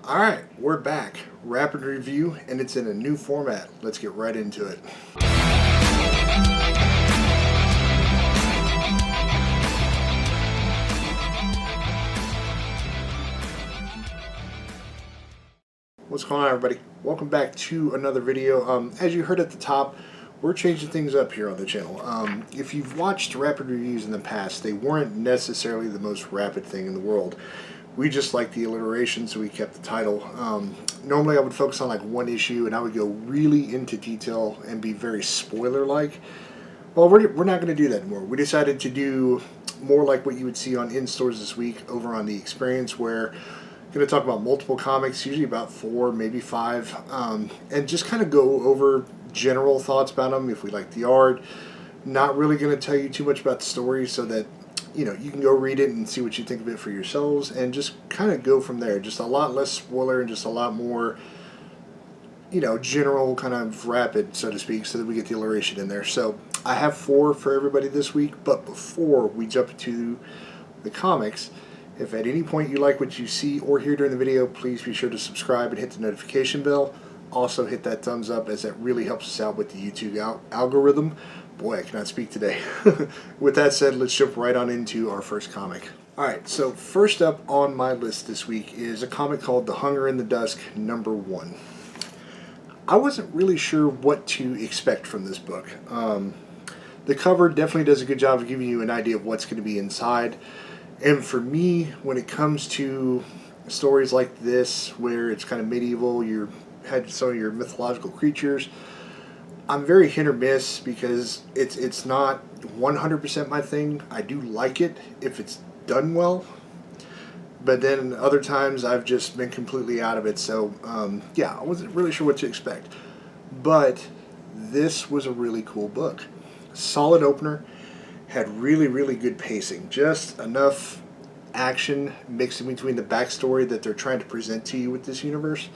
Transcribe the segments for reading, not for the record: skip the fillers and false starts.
Alright, we're back. Rapid review, and it's in a new format. Let's get right into it. What's going on, everybody? Welcome back to another video. As you heard at the top, we're changing things up here on the channel. If you've watched rapid reviews in the past, they weren't necessarily the most rapid thing in the world. We just like the alliteration, so we kept the title. Normally I would focus on like one issue and I would go really into detail and be very spoiler-like. Well, we're not going to do that anymore. We decided to do more like what you would see on in-stores this week over on The Experience, where I'm going to talk about multiple comics, usually about 4, maybe 5, and just kind of go over general thoughts about them, if we like the art. Not really going to tell you too much about the story so that you can go read it and see what you think of it for yourselves, and just kind of go from there. Just a lot less spoiler and just a lot more, general, kind of rapid, so to speak, so that we get the alliteration in there. So I have 4 for everybody this week, but before we jump into the comics, if at any point you like what you see or hear during the video, please be sure to subscribe and hit the notification bell. Also hit that thumbs up, as that really helps us out with the YouTube algorithm. Boy, I cannot speak today. With that said, let's jump right on into our first comic. Alright, so first up on my list this week is a comic called The Hunger in the Dusk, #1. I wasn't really sure what to expect from this book. The cover definitely does a good job of giving you an idea of what's going to be inside. And for me, when it comes to stories like this, where it's kind of medieval, you had some of your mythological creatures, I'm very hit or miss because it's not 100% my thing. I do like it if it's done well, but then other times I've just been completely out of it. So yeah, I wasn't really sure what to expect, but this was a really cool book. Solid opener, had really good pacing, just enough action mixed in between the backstory that they're trying to present to you with this universe,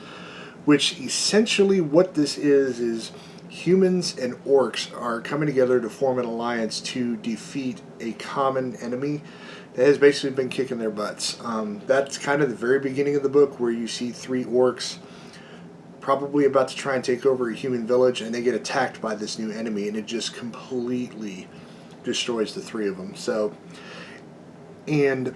which essentially what this is humans and orcs are coming together to form an alliance to defeat a common enemy that has basically been kicking their butts. That's kind of the very beginning of the book, where you see 3 orcs probably about to try and take over a human village, and they get attacked by this new enemy, and it just completely destroys the 3 of them. So, and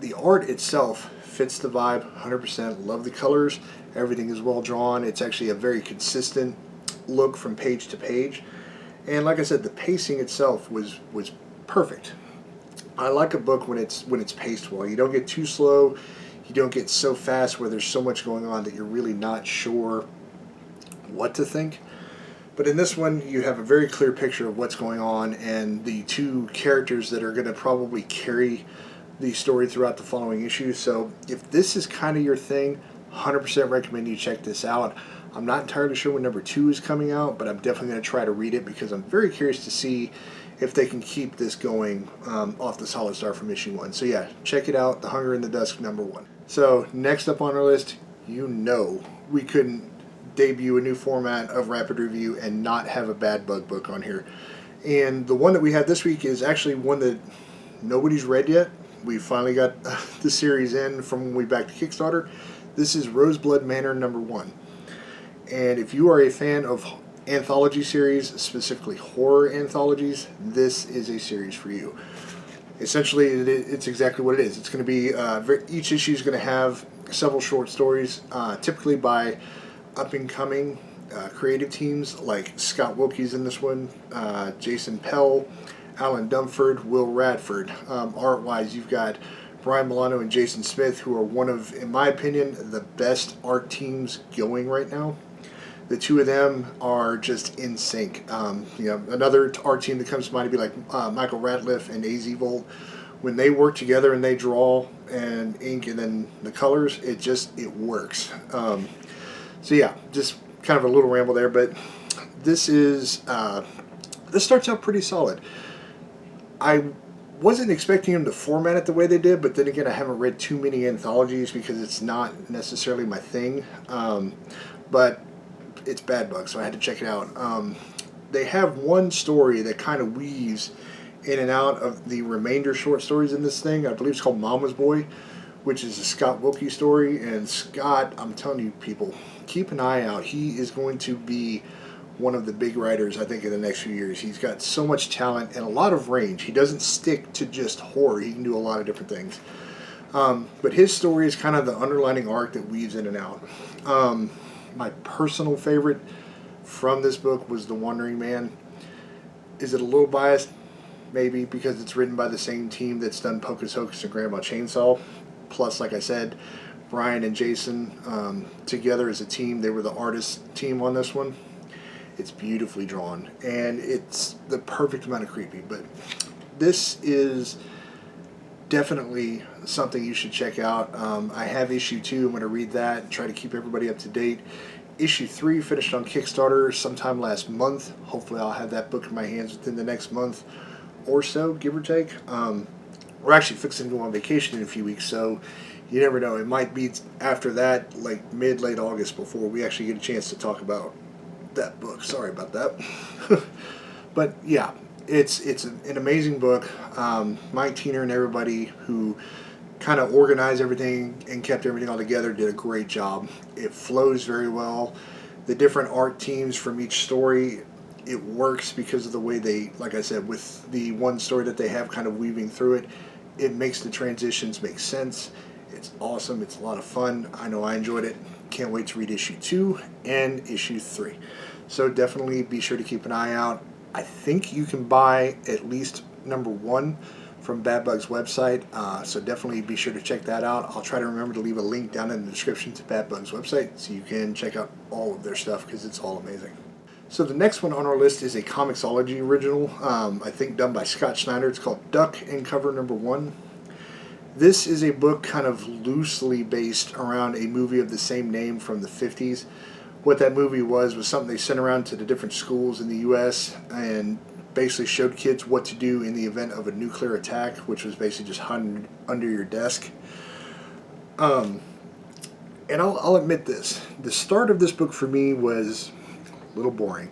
the art itself fits the vibe 100%. Love the colors. Everything is well drawn. It's actually a very consistent look from page to page, and like I said, the pacing itself was perfect. I like a book when it's paced well. You don't get too slow, you don't get so fast where there's so much going on that you're really not sure what to think. But in this one, you have a very clear picture of what's going on, and the 2 characters that are going to probably carry the story throughout the following issues. So if this is kind of your thing, 100% recommend you check this out. I'm not entirely sure when #2 is coming out, but I'm definitely going to try to read it because I'm very curious to see if they can keep this going off the solid start from issue 1. So yeah, check it out, The Hunger in the Dusk, #1. So next up on our list, we couldn't debut a new format of rapid review and not have a Bad Bug book on here. And the one that we had this week is actually one that nobody's read yet. We finally got the series in from when we backed the Kickstarter. This is Roseblood Manor #1. And if you are a fan of anthology series, specifically horror anthologies, this is a series for you. Essentially, it's exactly what it is. It's going to be, each issue is going to have several short stories, typically by up-and-coming creative teams, like Scott Wilkie's in this one, Jason Pell, Alan Dunford, Will Radford. Art-wise, you've got Brian Milano and Jason Smith, who are one of, in my opinion, the best art teams going right now. The 2 of them are just in sync. Another art team that comes to mind would be like Michael Ratliff and AZ Volt. When they work together and they draw and ink and then the colors, it works. So yeah, just kind of a little ramble there, but this starts out pretty solid. I wasn't expecting them to format it the way they did, but then again, I haven't read too many anthologies because it's not necessarily my thing. But it's Bad Bug, so I had to check it out. They have one story that kind of weaves in and out of the remainder short stories in this thing. I believe it's called Mama's Boy, which is a Scott Wilkie story. And Scott, I'm telling you, people, keep an eye out. He is going to be one of the big writers, I think, in the next few years. He's got so much talent and a lot of range. He doesn't stick to just horror. He can do a lot of different things. But his story is kind of the underlining arc that weaves in and out. My personal favorite from this book was The Wandering Man. Is it a little biased? Maybe, because it's written by the same team that's done Pocus Hocus and Grandma Chainsaw. Plus, like I said, Brian and Jason together as a team, they were the artist team on this one. It's beautifully drawn, and it's the perfect amount of creepy. But this is definitely something you should check out. I have issue 2. I'm going to read that and try to keep everybody up to date. Issue 3 finished on Kickstarter sometime last month. Hopefully I'll have that book in my hands within the next month or so, give or take. We're actually fixing to go on vacation in a few weeks, so you never know. It might be after that, like late August, before we actually get a chance to talk about that book. Sorry about that. But yeah, it's an amazing book. Mike Tiener and everybody who kind of organized everything and kept everything all together did a great job. It flows very well. The different art teams from each story, it works because of the way they, like I said, with the one story that they have kind of weaving through it, it makes the transitions make sense. It's awesome. It's a lot of fun. I know I enjoyed it. Can't wait to read issue 2 and issue 3. So definitely be sure to keep an eye out. I think you can buy at least number 1 from Bad Bug's website, so definitely be sure to check that out. I'll try to remember to leave a link down in the description to Bad Bug's website so you can check out all of their stuff because it's all amazing. So the next one on our list is a Comixology original, I think done by Scott Snyder. It's called Duck and Cover Number 1. This is a book kind of loosely based around a movie of the same name from the 50s. What that movie was something they sent around to the different schools in the U.S. and basically showed kids what to do in the event of a nuclear attack, which was basically just hiding under your desk. And I'll admit this. The start of this book for me was a little boring.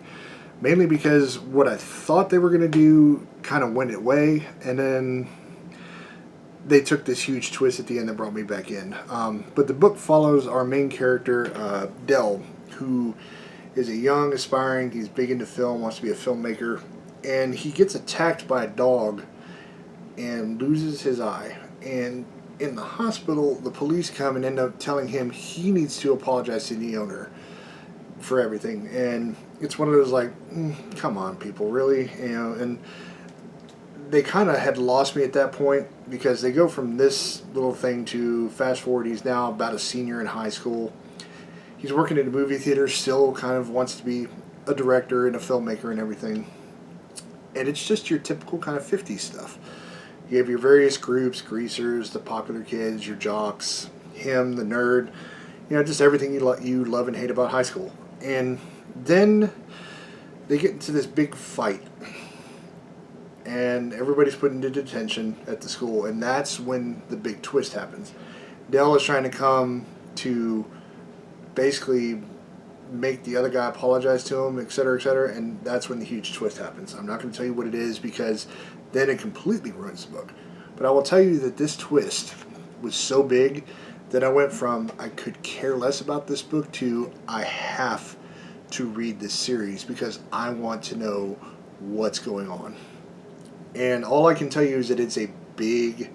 Mainly because what I thought they were going to do kind of went away, and then they took this huge twist at the end that brought me back in. But the book follows our main character, Dell, who is a young, aspiring, he's big into film, wants to be a filmmaker, and he gets attacked by a dog and loses his eye. And in the hospital, the police come and end up telling him he needs to apologize to the owner for everything. And it's one of those like, come on, people, really? You know, and they kind of had lost me at that point because they go from this little thing to fast forward, he's now about a senior in high school. He's working in a movie theater, still kind of wants to be a director and a filmmaker and everything. And it's just your typical kind of 50s stuff. You have your various groups, greasers, the popular kids, your jocks, him, the nerd, you know, just everything you love and hate about high school. And then they get into this big fight. And everybody's put into detention at the school. And that's when the big twist happens. Dell is trying to come to basically make the other guy apologize to him, etc., and that's when the huge twist happens. I'm not going to tell you what it is because then it completely ruins the book. But I will tell you that this twist was so big that I went from I could care less about this book to I have to read this series because I want to know what's going on. And all I can tell you is that it's a big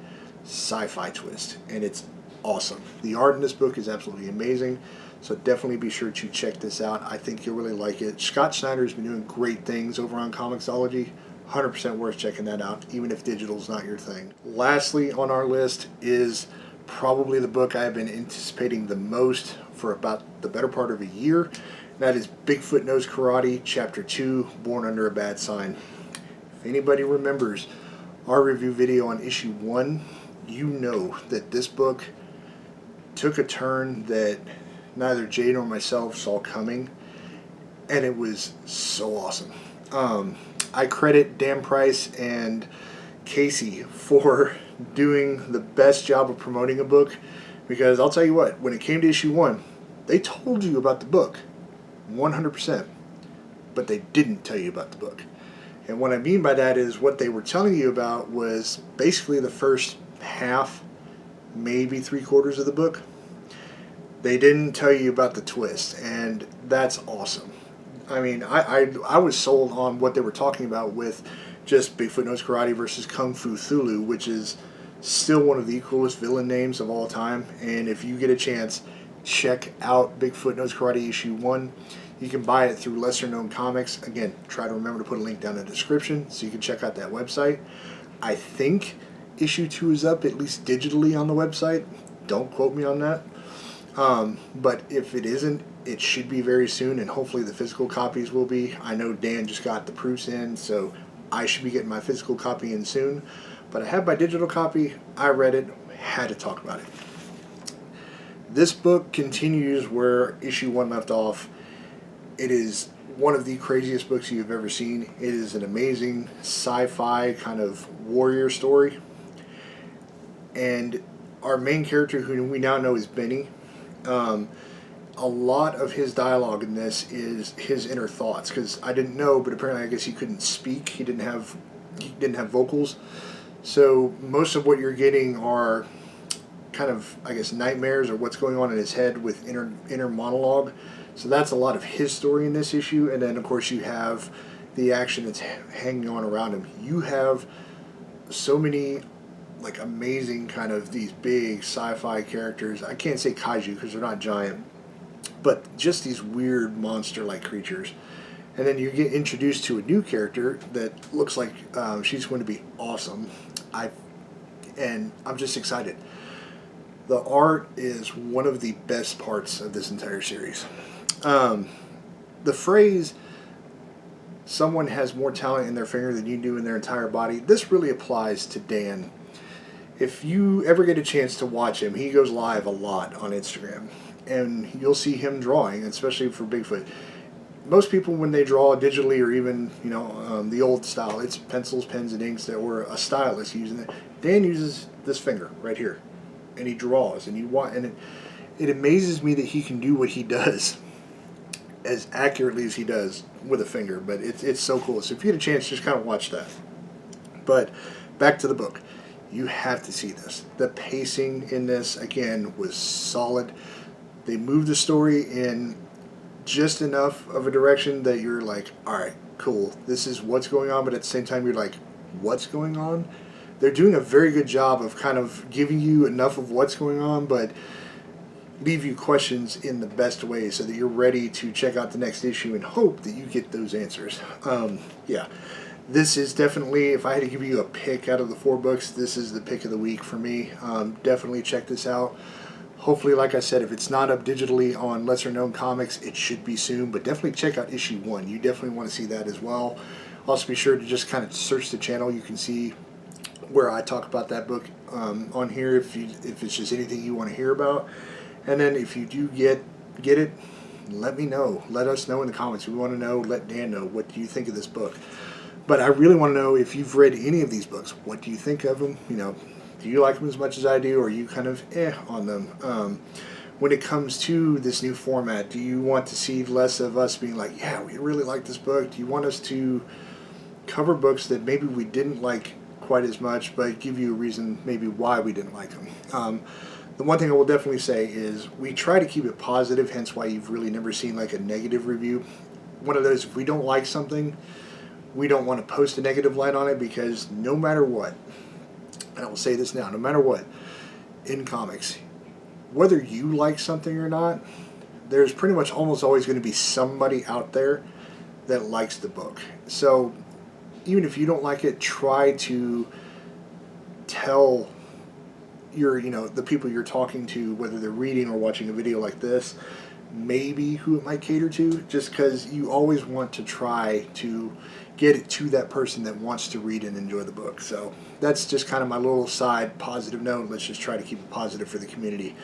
sci-fi twist, and it's awesome. The art in this book is absolutely amazing. So definitely be sure to check this out. I think you'll really like it. Scott Snyder's been doing great things over on Comixology. 100% worth checking that out, even if digital's not your thing. Lastly on our list is probably the book I've been anticipating the most for about the better part of a year. And that is Bigfoot Knows Karate, Chapter 2, Born Under a Bad Sign. If anybody remembers our review video on issue 1, you know that this book took a turn that neither Jay nor myself saw coming, and it was so awesome. I credit Dan Price and Casey for doing the best job of promoting a book, because I'll tell you what, when it came to issue 1, they told you about the book 100%, but they didn't tell you about the book. And what I mean by that is what they were telling you about was basically the first half maybe 3/4 of the book. They didn't tell you about the twist, and that's awesome. I mean, I was sold on what they were talking about with just Bigfoot Knows Karate versus Kung Fu Thulu, which is still one of the coolest villain names of all time. And if you get a chance, check out Bigfoot Knows Karate issue 1. You can buy it through lesser known comics. Again, try to remember to put a link down in the description so you can check out that website. I think issue 2 is up, at least digitally, on the website. Don't quote me on that. But if it isn't, it should be very soon, and hopefully the physical copies will be. I know Dan just got the proofs in, so I should be getting my physical copy in soon. But I have my digital copy. I read it. Had to talk about it. This book continues where issue 1 left off. It is one of the craziest books you've ever seen. It is an amazing sci-fi kind of warrior story. And our main character, who we now know is Benny, a lot of his dialogue in this is his inner thoughts, because I didn't know, but apparently I guess he couldn't speak. He didn't have vocals. So most of what you're getting are kind of, I guess, nightmares or what's going on in his head with inner monologue. So that's a lot of his story in this issue. And then, of course, you have the action that's hanging on around him. You have so many, like, amazing kind of these big sci-fi characters. I can't say kaiju because they're not giant, but just these weird monster-like creatures. And then you get introduced to a new character that looks like she's going to be awesome. And I'm just excited. The art is one of the best parts of this entire series. The phrase, someone has more talent in their finger than you do in their entire body, this really applies to Dan. If you ever get a chance to watch him, he goes live a lot on Instagram. And you'll see him drawing, especially for Bigfoot. Most people, when they draw digitally or even, the old style, it's pencils, pens, and inks that were a stylist using it. Dan uses this finger right here, and he draws, and it amazes me that he can do what he does as accurately as he does with a finger. But it's so cool. So if you get a chance, just kind of watch that. But back to the book. You have to see this. The pacing in this, again, was solid. They moved the story in just enough of a direction that you're like, all right, cool, this is what's going on, but at the same time you're like, what's going on? They're doing a very good job of kind of giving you enough of what's going on, but leave you questions in the best way so that you're ready to check out the next issue and hope that you get those answers. Yeah, this is definitely, if I had to give you a pick out of the 4 books, this is the pick of the week for me. Definitely check this out. Hopefully, like I said, if it's not up digitally on lesser known comics, it should be soon, but definitely check out issue 1. You definitely want to see that as well. Also be sure to just kind of search the channel. You can see where I talk about that book on here if it's just anything you want to hear about. And then if you do get it, let me know. Let us know in the comments. We want to know, let Dan know, what do you think of this book? But I really want to know if you've read any of these books. What do you think of them? Do you like them as much as I do, or are you kind of on them? When it comes to this new format, do you want to see less of us being like, yeah, we really like this book? Do you want us to cover books that maybe we didn't like quite as much, but give you a reason maybe why we didn't like them? The one thing I will definitely say is we try to keep it positive, hence why you've really never seen like a negative review. One of those, if we don't like something, we don't want to post a negative light on it, because no matter what, and I will say this now, no matter what, in comics, whether you like something or not, there's pretty much almost always going to be somebody out there that likes the book. So even if you don't like it, try to tell the people you're talking to, whether they're reading or watching a video like this, maybe who it might cater to, just because you always want to try to get it to that person that wants to read and enjoy the book. So that's just kind of my little side positive note. Let's just try to keep it positive for the community.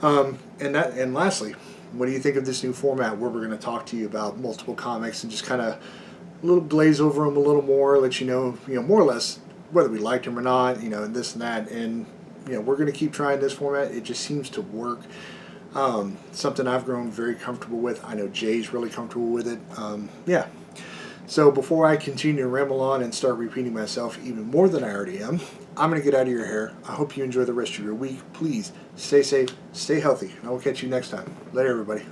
And lastly, what do you think of this new format where we're going to talk to you about multiple comics and just kind of a little glaze over them a little more, let you know, more or less whether we liked them or not, and this and that. And we're going to keep trying this format. It just seems to work. Something I've grown very comfortable with. I know Jay's really comfortable with it. Yeah. So before I continue to ramble on and start repeating myself even more than I already am, I'm going to get out of your hair. I hope you enjoy the rest of your week. Please stay safe, stay healthy, and I will catch you next time. Later, everybody.